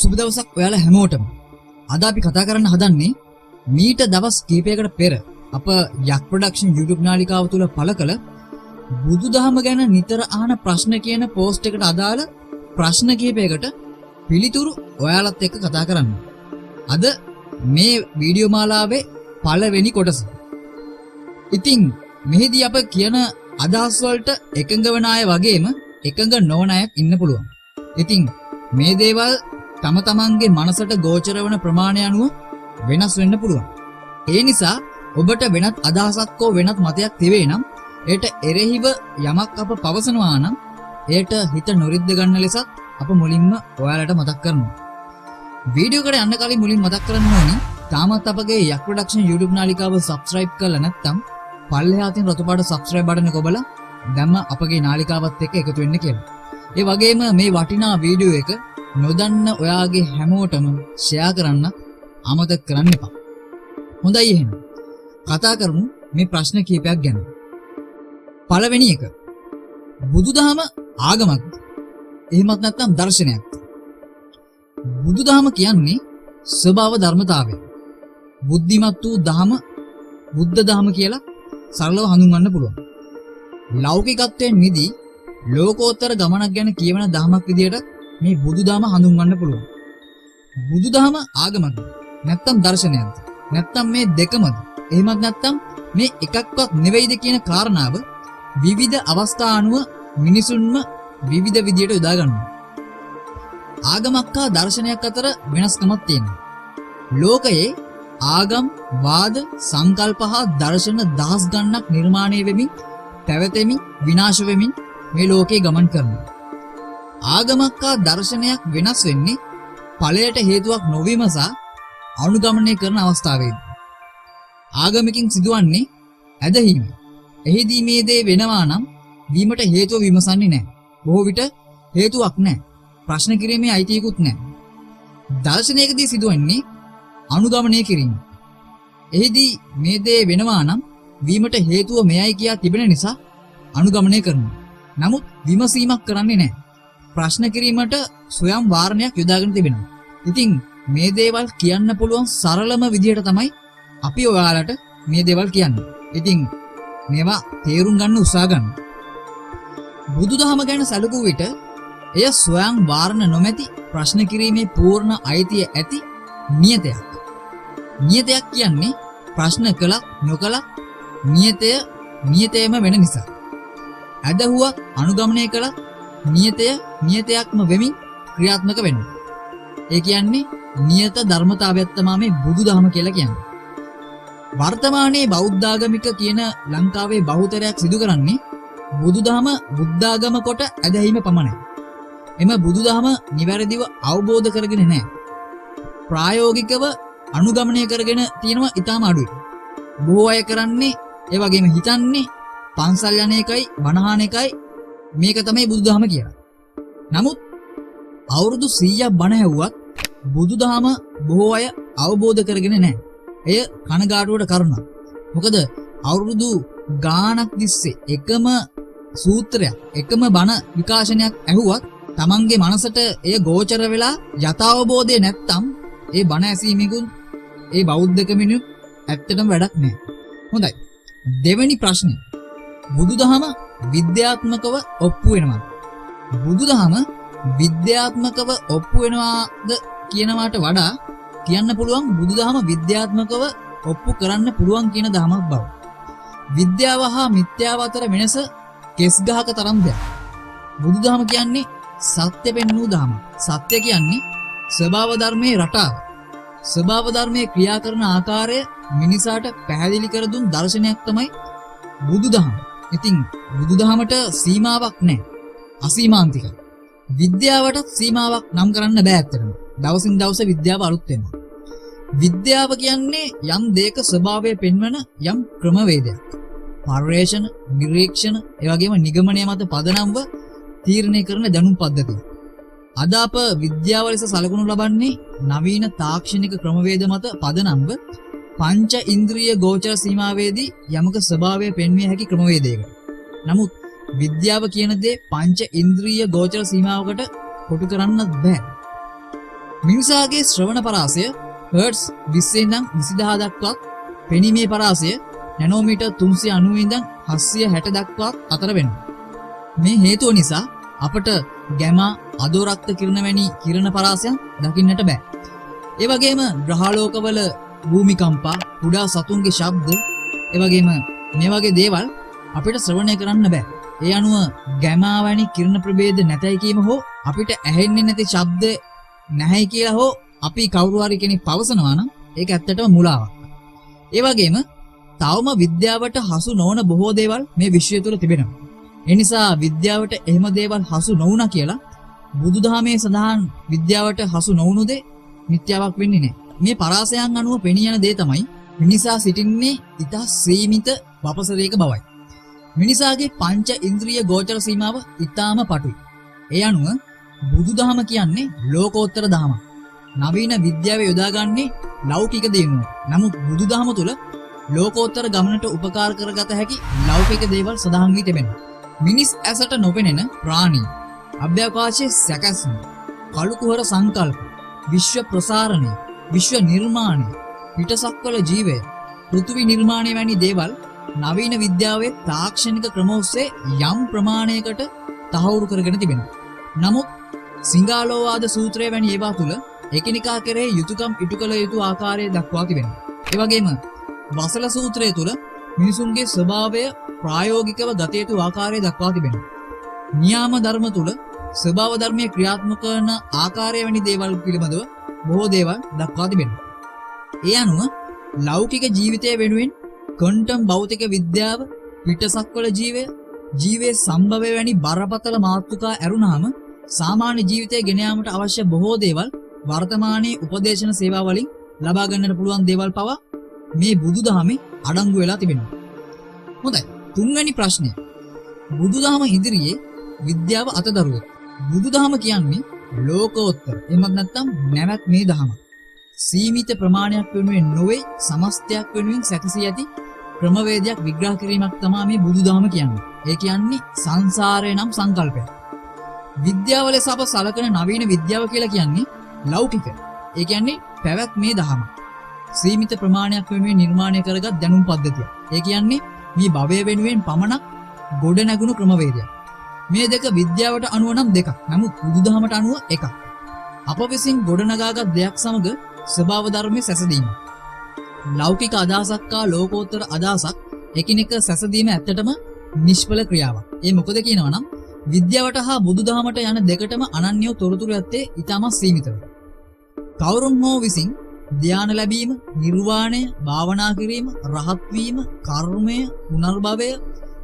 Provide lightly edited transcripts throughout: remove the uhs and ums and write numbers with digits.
සුබ දවසක් ඔයාලා හැමෝටම. අද අපි කතා කරන්න හදන්නේ මීට දවස් කිහිපයකට පෙර අප යක් ප්‍රොඩක්ෂන් YouTube නාලිකාව තුල පළ කළ බුදුදහම ගැන නිතර අහන ප්‍රශ්න කියන පෝස්ට් එකට අදාළ ප්‍රශ්න කිහිපයකට පිළිතුරු ඔයාලත් එක්ක කතා කරන්න. අද මේ වීඩියෝ මාලාවේ පළවෙනි කොටස. ඉතින් මෙහිදී අප කියන අදහස් වලට එකඟ වන අය වගේම එකඟ නොවන අය ඉන්න පුළුවන්. ඉතින් මේ දේවල් තම තමන්ගේ මනසට ගෝචර වන ප්‍රමාණය අනුව වෙනස් වෙන්න පුළුවන්. ඒ නිසා ඔබට වෙනත් අදහසක් හෝ වෙනත් මතයක් තිබේ නම් ඒට එරෙහිව යමක් අප පවසනවා නම් ඒට හිත නොරිද්ද ගන්න ලෙසත් අප මුලින්ම ඔයාලට මතක් කරනවා. වීඩියෝ එකට යන්න කලින් මුලින් මතක් කරන්න ඕනි තාමත් අපගේ යක් ප්‍රොඩක්ෂන් YouTube නාලිකාව subscribe කරලා නැත්නම් පල්ලෙහා තියෙන රතු පාට subscribe බටන් එක ඔබලා දැම්ම අපගේ නාලිකාවත් එක්ක එකතු වෙන්න කියලා. ඒ වගේම මේ වටිනා වීඩියෝ එක නොදන්න ඔයාගේ හැමෝටම ෂෙයා කරන්න අමතක කරන්න එපා. හොඳයි එහෙනම් කතා කරමු මේ ප්‍රශ්න කීපයක් ගැන. පළවෙනි එක. බුදුදහම ආගමක්ද? එහෙමත් නැත්නම් දර්ශනයක්ද? බුදුදහම කියන්නේ ස්වභාව ධර්මතාවය. බුද්ධිමත් වූ දහම බුද්ධ දහම කියලා සරලව හඳුන්වන්න පුළුවන්. ලෞකිකත්වයෙන් මිදී ලෝකෝත්තර ගමනක් ගැන කියවන දහමක් විදියට මේ බුදුදහම හඳුන්වන්න පුළුවන්. බුදුදහම ආගමක්ද? නැත්නම් දර්ශනයක්ද? නැත්නම් මේ දෙකමද? එහෙමත් නැත්නම් මේ එකක්වත් නෙවෙයිද කියන කාරණාව විවිධ අවස්ථා අනුව මිනිසුන්ම විවිධ විදියට යොදා ගන්නවා. ආගමක් හා දර්ශනයක් අතර වෙනස්කමක් තියෙනවා. ලෝකයේ ආගම්, වාද, සංකල්ප හා දර්ශන දහස් ගණනක් නිර්මාණය වෙමින්, පැවතෙමින්, විනාශ වෙමින් මේ ලෝකේ ගමන් කරනවා. ආගමක් හා දර්ශනයක් වෙනස් වෙන්නේ ඵලයට හේතුවක් නොවීම සහ අනුගමනය කරන අවස්ථාවේදී. ආගමකින් සිදුවන්නේ ඇදහිීම. එහිදී මේ දේ වෙනවා නම් වීමට හේතුව විමසන්නේ නැහැ. බොහෝ විට හේතුවක් නැහැ. ප්‍රශ්න කිරීමේ අයිතියකුත් නැහැ. දර්ශනයකදී සිදුවන්නේ අනුගමනය කිරීම. එහිදී මේ දේ වෙනවා නම් වීමට හේතුව මෙයයි කියා තිබෙන නිසා අනුගමනය කරනවා. නමුත් විමසීමක් කරන්නේ නැහැ. ප්‍රශ්න කිරීමට ස්වයං වාරණයක් යොදාගෙන තිබෙනවා. ඉතින් මේ දේවල් කියන්න පුළුවන් සරලම විදිහට තමයි අපි ඔයාලට මේ දේවල් කියන්නේ. ඉතින් මේවා තේරුම් ගන්න උත්සාහ ගන්න. බුදුදහම ගැන සැලකුව විට එය ස්වයං වාරණ නොමැති ප්‍රශ්න කිරීමේ පූර්ණ අයිතිය ඇති නියතයක්. නියතයක් කියන්නේ ප්‍රශ්න කළක් නොකළක් නියතයම වෙන නිසා. ඇදහුවක් අනුගමනය කළක් නියතයක්ම වෙමින් ක්‍රියාත්මක වෙනවා. ඒ කියන්නේ නියත ධර්මතාවයක් තමයි මේ බුදුදහම කියලා කියන්නේ. වර්තමානයේ බෞද්ධ ආගමික කියන ලංකාවේ බහුතරයක් සිදු කරන්නේ බුදුදහම බුද්ධාගම කොට ඇදහිීම පමණයි. එම බුදුදහම නිවැරදිව අවබෝධ කරගෙන නැහැ. ප්‍රායෝගිකව අනුගමනය කරගෙන තියෙනවා ඊටම අඩුයි. බොහෝ අය කරන්නේ ඒ වගේම හිතන්නේ පන්සල් යන එකයි බණහාන එකයි මේක තමයි බුදුදහම කියලා. නමුත් අවුරුදු 100ක් බණ ඇහුවත් බුදුදහම බොහෝ අය අවබෝධ කරගෙන නැහැ. එය කනගාටුවට කරුණක්. මොකද අවුරුදු ගාණක් තිස්සේ එකම සූත්‍රයක් එකම බණ විකාශනයක් ඇහුවත් තමන්ගේ මනසට එය ගෝචර වෙලා යථාබෝධය නැත්තම් ඒ බණ ඇසීමෙකුත් ඒ බෞද්ධකමිනු ඇත්තටම වැඩක් නැහැ. හොඳයි. දෙවෙනි ප්‍රශ්නේ. බුදුදහම විද්‍යාත්මකව ඔප්පු වෙනවද? බුදුදහම විද්‍යාත්මකව ඔප්පු වෙනවාද කියනවාට වඩා කියන්න පුළුවන් බුදුදහම විද්‍යාත්මකව ඔප්පු කරන්න පුළුවන් කියන දහමක් බව. විද්‍යාව හා මිත්‍යාව අතර වෙනස කෙස් ගහක තරම් දෙයක්. බුදුදහම කියන්නේ සත්‍ය පෙන්වූ දහම. සත්‍ය කියන්නේ ස්වභාව ධර්මයේ රටාව. ස්වභාව ධර්මයේ ක්‍රියා කරන ආකාරය මිනිසාට පැහැදිලි කර දුන් දර්ශනයක් තමයි බුදුදහම. ඉතින් බුදුදහමට සීමාවක් නැහැ. අසීමාන්තිකයි. විද්‍යාවටත් සීමාවක් නම් කරන්න බෑ ඇත්තටම. දවසින් දවස විද්‍යාව අලුත් වෙනවා. විද්‍යාව කියන්නේ යම් දෙයක ස්වභාවය පෙන්වන යම් ක්‍රමවේදයක්. පර්යේෂණ, නිරීක්ෂණ, ඒ වගේම නිගමනය මත පදනම්ව තීරණය කරන දැනුම් පද්ධතිය. අද අප විද්‍යාව ලෙස සලකනු ලබන්නේ නවීන තාක්ෂණික ක්‍රමවේද මත පදනම්ව පංච ඉන්ද්‍රිය ගෝචර සීමාවේදී යමක ස්වභාවය පෙන්විය හැකි ක්‍රමවේදයකට. නමුත් විද්‍යාව කියන දේ පංච ඉන්ද්‍රිය ගෝචර සීමාවකට කොටු කරන්නත් බෑ. මිනිසාගේ ශ්‍රවණ පරාසය හර්ට්ස් 20 ඉඳන් 20000 දක්වා, පෙනීමේ පරාසය නැනෝමීටර් 390 ඉඳන් 760 දක්වා අතර වෙනවා. මේ හේතුව නිසා අපට ගැමා, අදෝරක්ත කිරණ වැනි කිරණ පරාසයන් දකින්නට බෑ. ඒ වගේම ග්‍රහලෝකවල භූමිකම්පා, කුඩා සතුන්ගේ ශබ්ද, ඒ වගේම මේ වගේ දේවල් අපිට ශ්‍රවණය කරන්න බෑ. ඒ අනුව ගැමා වැනි කිරණ ප්‍රභේද නැතයි කීම හෝ අපිට ඇහෙන්නේ නැති ශබ්ද නැහැයි කියලා හෝ අපි කවුරු හරි කෙනෙක් පවසනවා නම් ඒක ඇත්තටම මුලාවක්. ඒ වගේම තවම විද්‍යාවට හසු නොවන බොහෝ දේවල් මේ විශ්වය තුල තිබෙනවා. ඒ නිසා විද්‍යාවට එහෙම දේවල් හසු නොවුණා කියලා බුදුදහමේ සඳහන් විද්‍යාවට හසු නොවුණු දේ මිත්‍යාවක් වෙන්නේ නැහැ. මේ පරාසයන් අනුව පෙනී යන දේ තමයි මිනිසා සිටින්නේ ඉතා සීමිත වපසරයක බවයි. මිනිසාගේ පංච ඉන්ද්‍රිය ගෝචර සීමාව ඉතාම පටුයි. ඒ අනුව බුදුදහම කියන්නේ ලෝකෝත්තර දහමක්. නවීන විද්‍යාව යොදාගන්නේ ලෞකික දේවල්. නමුත් බුදුදහම තුල ලෝකෝත්තර ගමනට උපකාර කරගත හැකි ලෞකික දේවල් සඳහන් වී තිබෙනවා. මිනිස් ඇසට නොපෙනෙන ප්‍රාණී, අභ්‍යවකාශයේ සැකැස්ම, කළුකුහර සංකල්ප, විශ්ව ප්‍රසාරණය, විශ්ව නිර්මාණය, පිටසක්වල ජීවය, පෘථිවි නිර්මාණය වැනි දේවල් නවීන විද්‍යාවේ තාක්ෂණික ක්‍රම ඔස්සේ යම් ප්‍රමාණයකට තහවුරු කරගෙන තිබෙනවා. නමුත් සිංහාලෝවාද සූත්‍රය වැනි ඒවා තුල එකිනෙකා කෙරෙහි යුතුයකම් ඉටු කළ යුතු ආකාරය දක්වා තිබෙනවා. ඒ වගේම වසල සූත්‍රය තුල මිනිසුන්ගේ ස්වභාවය ප්‍රායෝගිකව ගත යුතු ආකාරය දක්වා තිබෙනවා. න්‍යාම ධර්ම තුල ස්වභාව ධර්මයේ ක්‍රියාත්මක වන ආකාරය වැනි දේවල් පිළිබඳව බොහෝ දේවල් දක්වා තිබෙනවා. ඒ අනුව ලෞකික ජීවිතය වෙනුවෙන් ක්වොන්ටම් භෞතික විද්‍යාව, පිටසක්වල ජීවය, ජීවයේ සම්භවය වැනි බරපතල මාතෘකා ඇරුණාම සාමාන්‍ය ජීවිතය ගෙන යාමට අවශ්‍ය බොහෝ දේවල් වර්තමානයේ උපදේශන සේවා වලින් ලබා ගන්නට පුළුවන් දේවල් පවා මේ බුදුදහමේ අඩංගු වෙලා තිබෙනවා. හොඳයි. තුන්වැනි ප්‍රශ්නය. බුදුදහම ඉදිරියේ විද්‍යාව අතදරුවෙක්. බුදුදහම කියන්නේ ලෝකෝත්තර එහෙමත් නැත්නම් නැවත් මේ දහම. සීමිත ප්‍රමාණයක් වෙනුවෙන් නොවේ, සමස්තයක් වෙනුවෙන් සැකසී ඇති ක්‍රමවේදයක් විග්‍රහ කිරීමක් තමයි මේ බුදුදහම කියන්නේ. ඒ කියන්නේ සංසාරය නම් සංකල්පයක්. විද්‍යාව ලෙස අප සලකන නවීන විද්‍යාව කියලා කියන්නේ ලෞකික. ඒ කියන්නේ පැවැත් මේ දහම. සීමිත ප්‍රමාණයක් වෙනුවෙන් නිර්මාණය කරගත් දැනුම් පද්ධතිය. ඒ කියන්නේ මේ භවය වෙනුවෙන් පමණක් ගොඩ නැගුණු ක්‍රමවේදයක්. මේ දෙක විද්‍යාවට අනුව නම් දෙකක්. නමුත් බුදුදහමට අනුව එකක්. අප විසින් ගොඩනගාගත් දෙයක් සමග ස්වභාව ධර්මයේ සැසඳීම. ලෞකික අදහසක් හා ලෝකෝත්තර අදහසක් එකිනෙක සැසඳීම ඇත්තටම නිෂ්ඵල ක්‍රියාවක්. ඒ මොකද කියනවා නම් විද්‍යාවට හා බුදුදහමට යන දෙකටම අනන්‍යව තොරතුරු ඇත්තේ ඉතාමත් සීමිතව. කවුරුන් හෝ විසින් ධ්‍යාන ලැබීම, නිර්වාණය, භාවනා කිරීම, රහත් වීම, කර්මය, පුනර්භවය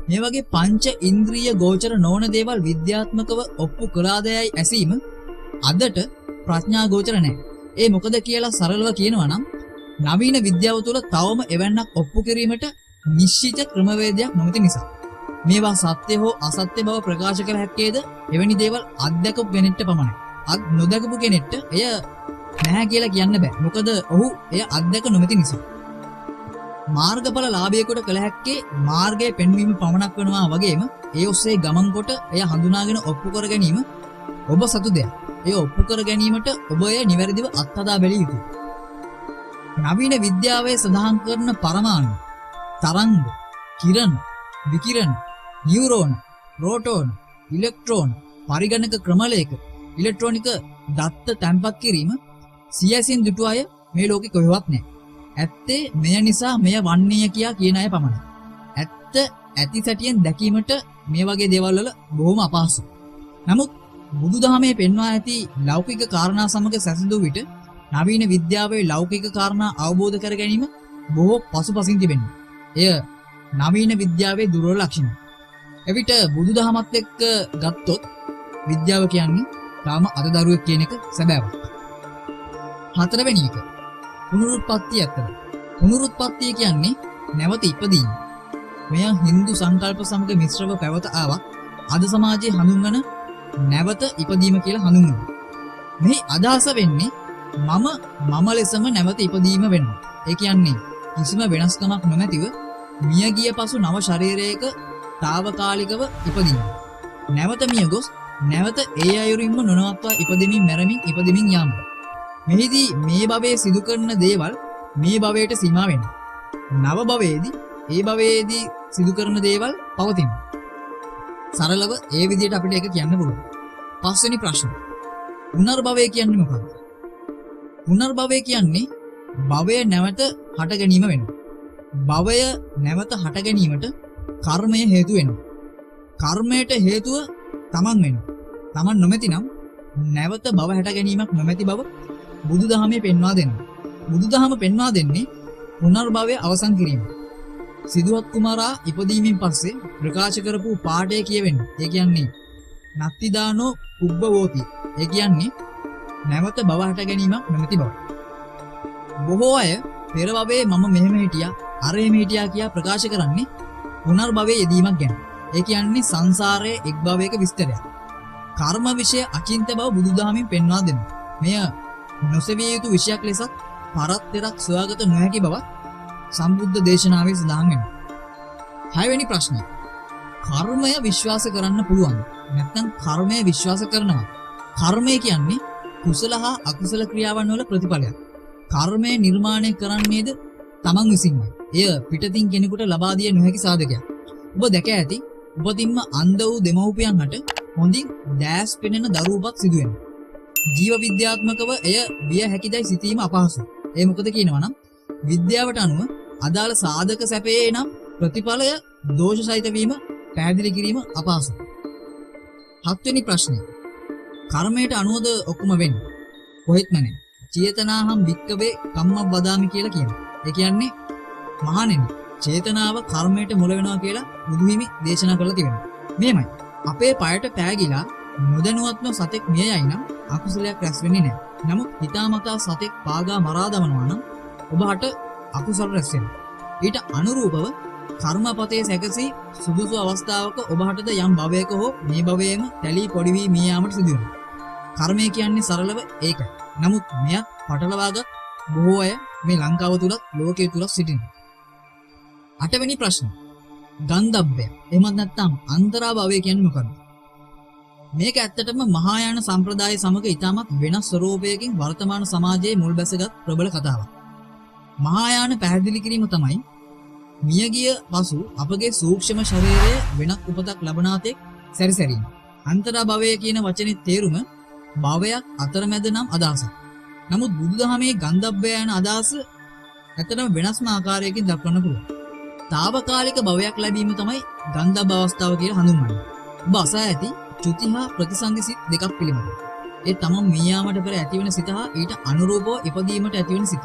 මේ වගේ පංච ඉන්ද්‍රිය ගෝචර නොවන දේවල් විද්‍යාත්මකව ඔප්පු කළාදයයි ඇසීම අදට ප්‍රඥා ගෝචර නැහැ. ඒ මොකද කියලා සරලව කියනවා නම් නවීන විද්‍යාව තුළ තවම එවන්නක් ඔප්පු කිරීමට නිශ්චිත ක්‍රමවේදයක් නොමැති නිසා. මේවා සත්‍ය හෝ අසත්‍ය බව ප්‍රකාශ කළ හැක්කේද එවැනි දේවල් අත්දැකපු කෙනෙක්ට පමණයි. අත් නොදකපු කෙනෙක්ට එය නැහැ කියලා කියන්න බෑ. මොකද ඔහු එය අත්දැක නොමැති නිසා. මාර්ගඵල ලාභයකට කළ හැක්කේ මාර්ගයේ පෙන්වීම පමණක් වෙනවා වගේම ඒ ඔස්සේ ගමන් කොට එය හඳුනාගෙන ඔප්පු කර ගැනීම ඔබ සතු දෙයක්. එය ඔප්පු කර ගැනීමට ඔබ එය නිවැරදිව අත්හදා බැලිය යුතුයි. නවීන විද්‍යාවේ සඳහන් කරන පරමාණු, තරංග, කිරණ, විකිරණ, නියුරෝන, ප්‍රෝටෝන, ඉලෙක්ට්‍රෝන, පරිගණක ක්‍රමලයක, ඉලෙක්ට්‍රොනික දත්ත තැන්පත් කිරීම සියසින් දුටු අය මේ ලෝකෙ කොහෙවත් නැහැ. ඇත්තේ මෙය නිසා මෙය වන්නේය කියා කියන අය පමණයි. ඇත්ත ඇති සැටියෙන් දැකීමට මේ වගේ දේවල් වල බොහොම අපහසුයි. නමුත් බුදුදහමේ පෙන්වා ඇති ලෞකික කාරණා සමග සැසඳු විට නවීන විද්‍යාවේ ලෞකික කාරණා අවබෝධ කර ගැනීම බොහෝ පසුපසින් තිබෙනවා. එය නවීන විද්‍යාවේ දුර්වල ලක්ෂණය. එවිට බුදුදහමත් එක්ක ගත්තොත් විද්‍යාව කියන්නේ තාම අතදරුවෙක් කියන එක සැබෑවක්. හතරවෙනි එක පුනරුත්පත්තිය ඇත්තද? පුනරුත්පත්තිය කියන්නේ නැවත ඉපදීම. මෙය Hindu සංකල්ප සමග මිශ්‍රව පැවත ආවක් අද සමාජයේ හඳුන්වන නැවත ඉපදීම කියලා හඳුන්වනවා. මේ අදහස වෙන්නේ මම ලෙසම නැවත ඉපදීම වෙනවා. ඒ කියන්නේ කිසිම වෙනස්කමක් නොමැතිව මිය ගිය පසු නව ශරීරයක తాවකාලිකව ඉපදීම. නැවත මිය ගොස් නැවත ඒ අයුරින්ම නොනවත්වා ඉපදෙමින් මැරෙමින් ඉපදෙමින් යාම. මෙහිදී මේ භවයේ සිදු කරන දේවල් මේ භවයට සීමා වෙනවා. නව භවයේදී ඒ භවයේදී සිදු කරන දේවල් පවතිනවා. සරලව ඒ විදිහට අපිට ඒක කියන්න පුළුවන්. පස්වෙනි ප්‍රශ්න. පුනර්භවය කියන්නේ මොකක්ද? පුනර්භවය කියන්නේ භවය නැවත හට ගැනීම වෙනවා. භවය නැවත හට ගැනීමට කර්මය හේතු වෙනවා. කර්මයට හේතුව තමන් වෙනවා. තමන් නොමැති නම් නැවත භව හට ගැනීමක් නොමැති බව බුදුදහමේ පෙන්වා දෙනවා. බුදුදහම පෙන්වා දෙන්නේ පුනර්භවය අවසන් කිරීම. සිදුවත් කුමාරා ඉපදීමෙන් පස්සේ ප්‍රකාශ කරපු පාඩේ කියවෙන්නේ. ඒ කියන්නේ නත්තිදානෝ පුබ්බවෝති. ඒ කියන්නේ නැවත භව හට ගැනීමක් නොමැති බව. බොහෝ අය පෙර භවයේ මම මෙහෙම හිටියා, අර එහෙම හිටියා කියා ප්‍රකාශ කරන්නේ පුනර්භවයේ යෙදීමක් ගැන. ඒ කියන්නේ සංසාරයේ එක් භවයක විස්තරයක්. කර්ම විෂය අචින්ත බව බුදුදහමින් පෙන්වා දෙනවා. මෙය නොසෙවිය යුතු විෂයක් ලෙසත් පරත්තරක් සොයාගත නොහැකි බවත් සම්බුද්ධ දේශනාවේ සඳහන් වෙනවා. 6 වෙනි ප්‍රශ්නය. කර්මය විශ්වාස කරන්න පුළුවන්. නැත්නම් කර්මය විශ්වාස කරනවා. කර්මය කියන්නේ කුසල හා අකුසල ක්‍රියාවන් වල ප්‍රතිඵලයක්. කර්මය නිර්මාණය කරන්නේද තමන් විසින්මයි. එය පිටතින් කෙනෙකුට ලබා දිය නොහැකි සාධකයක්. ඔබ දැක ඇති උපතින්ම අන්ධ වූ දෙමව්පියන් හට හොඳින් දැස් පෙනෙන දරුවපත් සිදු වෙනවා. ජීව විද්‍යාත්මකව එය විය හැකිදයි සිතීම අපහසුයි. ඒ මොකද කියනවා නම් විද්‍යාවට අනුව අදාළ සාධක සැපයේ නම් ප්‍රතිඵලය දෝෂ සහිත වීම පැහැදිලි කිරීම අපහසුයි. 7 වෙනි ප්‍රශ්නය. කර්මයට අනුවද ඔක්කොම වෙන්නේ? කොහෙත්ම නැහැ. චේතනාහම් වික්කවේ කම්මං වදාමි කියලා කියනවා. ඒ කියන්නේ මහණෙනි, චේතනාව කර්මයට මුල වෙනවා කියලා බුදුහිමි දේශනා කරලා තිබෙනවා. මේමයි. අපේ පයට පෑගිලා නොදැනුවත්ව සතෙක් මිය යයි නම් අකුසලයක් රැස් වෙන්නේ නැහැ. නමුත් හිතාමතා සතෙක් පාගා මරා දමනවා නම් ඔබට අකුසල රැස් වෙනවා. ඊට අනුරූපව කර්මපතේ සැකසී සුදුසු අවස්ථාවක ඔබටද යම් භවයක හෝ මේ භවයේම තැලී පොඩි වී මිය යාමට සිදු වෙනවා. කර්මය කියන්නේ සරලව ඒකයි. නමුත් මෙයක් පටලවාගත් බොහෝ අය මේ ලංකාව තුලත් ලෝකයේ තුලත් සිටිනවා. 8 වෙනි ප්‍රශ්න. ගන්ධබ්බය. එහෙමත් නැත්නම් අන්තරාභවය කියන්නේ මොකක්ද? මේක ඇත්තටම මහායාන සම්ප්‍රදාය සමග ඉතාමත් වෙනස් ස්වරූපයකින් වර්තමාන සමාජයේ මුල් බැසගත් ප්‍රබල කතාවක්. මහායාන පැහැදිලි කිරීම තමයි මියගිය පසු අපගේ සූක්ෂම ශරීරය වෙනත් උපතක් ලබනාතෙක් සැරිසැරීම. අන්තරාභවය කියන වචනේ තේරුම භවයක් අතරමැද නම් අදහසක්. නමුත් බුදුදහමේ ගන්ධබ්බය යන අදහස ඇත්තටම වෙනස්ම ආකාරයකින් දක්වන්න පුළුවන්. తాවකාලික භවයක් ලැබීම තමයි ගන්ධබ්බ අවස්ථාව කියලා හඳුන්වන්නේ. ඔබ අසා ඇති චුති හා ප්‍රතිසන්දි සිත් දෙකක් පිළිබඳව. ඒ තමන් මියාමට පෙර ඇතිවන සිත හා ඊට අනුරූපව ඉපදීමට ඇතිවන සිත.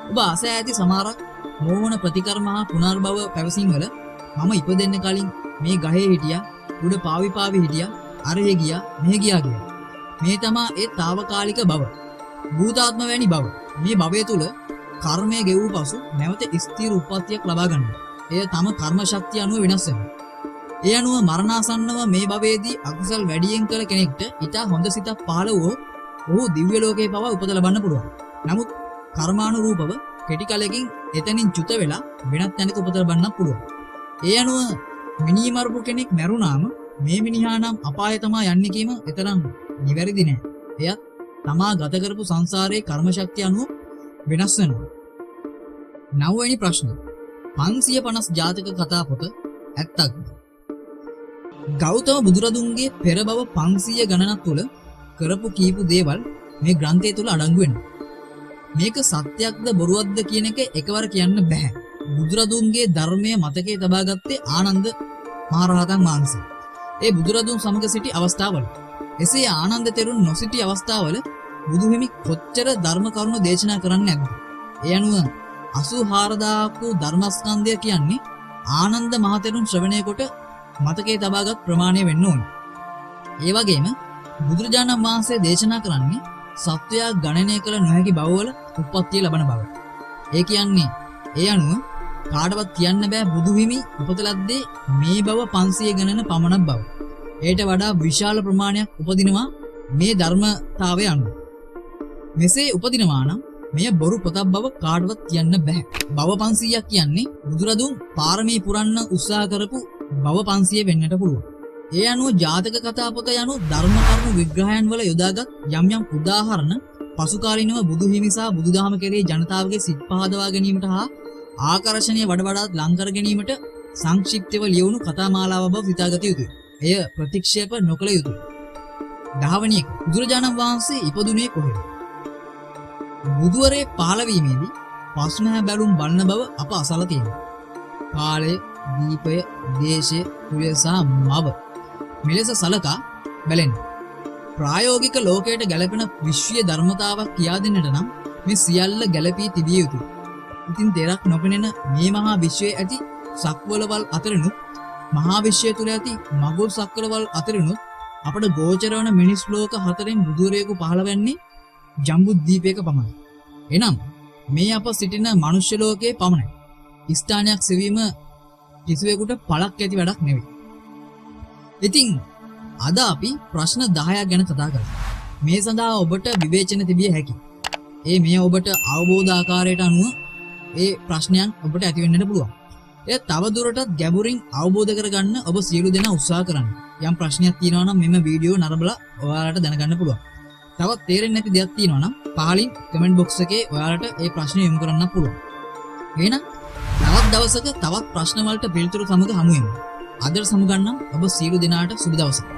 ඔබ අසා ඇති සමහරක් මෝහන ප්‍රතිකර්ම හා පුනර්භව පැවසීම් වල මම ඉපදෙන්න කලින් මේ ගහේ හිටියා, උඩ පාවි හිටියා, අරහෙ ගියා, මෙහෙ ගියා කියලා. මේ තමා ඒ తాවකාලික භව. භූතාත්ම වැනි භව. මේ භවය තුල කර්මය ගෙවූ පසු නැවත ස්ථිර උප්පත්තියක් ලබා ගන්නවා. එය තම කර්ම ශක්තිය අනුව වෙනස් වෙනවා. ඒ අනුව මරණාසන්නව මේ භවයේදී අකුසල් වැඩියෙන් කළ කෙනෙක්ට ඊට හොඳ සිතක් පහළ වුවොත් ඔහු දිව්‍ය ලෝකේ පවා උපත ලබන්න පුළුවන්. නමුත් කර්මානුරූපව කෙටි කලකින් එතනින් චුත වෙලා වෙනත් තැනක උපත ලබන්නත් පුළුවන්. ඒ අනුව මිනී මරපු කෙනෙක් මැරුණාම මේ මිනිහා නම් අපාය තමයි යන්නේ කීම එතරම් නිවැරදි නෑ. එයත් තමා ගත කරපු සංසාරයේ කර්ම ශක්තිය අනුව වෙනස් වෙනවා. 9 වෙනි ප්‍රශ්න. 550 ජාතක කතා පොත ඇත්තක්ද? ගෞතම බුදුරදුන්ගේ පෙර භව 500 ගණනක් තුළ කරපු කීපු දේවල් මේ ග්‍රන්ථය තුළ අඩංගු වෙනවා. මේක සත්‍යයක්ද බොරුවක්ද කියන එක එකවර කියන්න බෑ. බුදුරදුන්ගේ ධර්මය මතකයේ තබා ගත්තේ ආනන්ද මහරහතන් වහන්සේ. ඒ බුදුරදුන් සමග සිටි අවස්ථාවල. එසේ ආනන්ද තෙරුන් නොසිටි අවස්ථාවල බුදුහිමි කොච්චර ධර්ම කරුණු දේශනා කරන්නේ නැද්ද? ඒ අනුව 84000ක් වූ ධර්මස්කන්ධය කියන්නේ ආනන්ද මහතෙරුන් ශ්‍රවණය කොට මතකයේ තබාගත් ප්‍රමාණය වෙන්න ඕන. ඒ වගේම බුදුරජාණන් වහන්සේ දේශනා කරන්නේ සත්වයා ගණනය කළ නොහැකි භවවල උප්පත්තිය ලබන බව. ඒ කියන්නේ ඒ අනුව කාටවත් කියන්න බෑ බුදුහිමි උපත ලද්දේ මේ භව 500 ගණන පමණක් බව. ඒට වඩා විශාල ප්‍රමාණයක් උපදිනවා මේ ධර්මතාවය අනුව. මෙසේ උපදිනවා නම් මෙය බොරු පොතක් බව කාටවත් කියන්න බෑ. භව 500ක් කියන්නේ බුදුරදුන් පාරමී පුරන්න උත්සාහ කරපු භව 500 වෙන්නට පුළුවන්. ඒ අනුව ජාතක කතා පොත යනු ධර්ම කරුණු විග්‍රහයන් වල යොදාගත් යම් යම් උදාහරණ පසු කාලිනව බුදු හිමි සහ බුදුදහම කෙරෙහි ජනතාවගේ සිත් පහදවා ගැනීමට හා ආකර්ෂණය වඩාත් ලං කර ගැනීමට සංක්ෂිප්තව ලියවුණු කතා මාලාව බව සිතාගත යුතුය. එය ප්‍රතික්ෂේප නොකළ යුතුය. 10 වෙනි එක බුදුරජාණන් වහන්සේ ඉපදුනේ කොහෙද? බුදුවරේ පහළ වීමේදී ප්‍රශ්න බැලුම් බලන බව අප අසලා තියෙනවා. කාලය, දීපය, දේශය, කුලය සහ මව මෙලෙස සලකා බැලෙන්න. ප්‍රායෝගික ලෝකයට ගැලපෙන විශ්වීය ධර්මතාවක් කියා දෙන්නට නම් මේ සියල්ල ගැලපී තිබිය යුතුය. ඉතින් දෙරක් නොපෙනෙන මේ මහා විශ්වයේ ඇති සක්වලවල් අතරිනුත් මහා විශ්වය තුල ඇති මගුල් සක්වලවල් අතරිනුත් අපට ගෝචර වන මිනිස් ලෝක හතරෙන් බුදුරයෙකු පහළ වෙන්නේ ජම්බුද්දීපයක පමණයි. එනම් මේ අප සිටින මනුෂ්‍ය ලෝකයේ පමණයි. ස්ථානයක් සෙවීම කිසිවෙකුට පළක් ඇති වැඩක් නෙවෙයි. ඉතින් අද අපි ප්‍රශ්න 10ක් ගැන කතා කරමු. මේ සඳහා ඔබට විවේචන තිබිය හැකියි. මේ ඔබට අවබෝධ ආකාරයට අනුව ඒ ප්‍රශ්නයන් ඔබට ඇති වෙන්නට පුළුවන්. එය තව දුරටත් ගැඹුරින් අවබෝධ කරගන්න ඔබ සියලු දෙනා උත්සාහ කරන්න. යම් ප්‍රශ්නයක් තියෙනවා නම් මෙම වීඩියෝ නරඹලා ඔයාලට දැනගන්න පුළුවන්. තවත් තේරෙන්නේ නැති දෙයක් තියෙනවා නම් පහලින් කමෙන්ට් බොක්ස් එකේ ඔයාලට ඒ ප්‍රශ්න යොමු කරන්න පුළුවන්. එහෙනම් තවත් දවසක තවත් ප්‍රශ්න වලට පිළිතුරු සමග හමු වෙමු. අද සමුගන්නම් ඔබ සියලු දෙනාට සුබ දවසක්.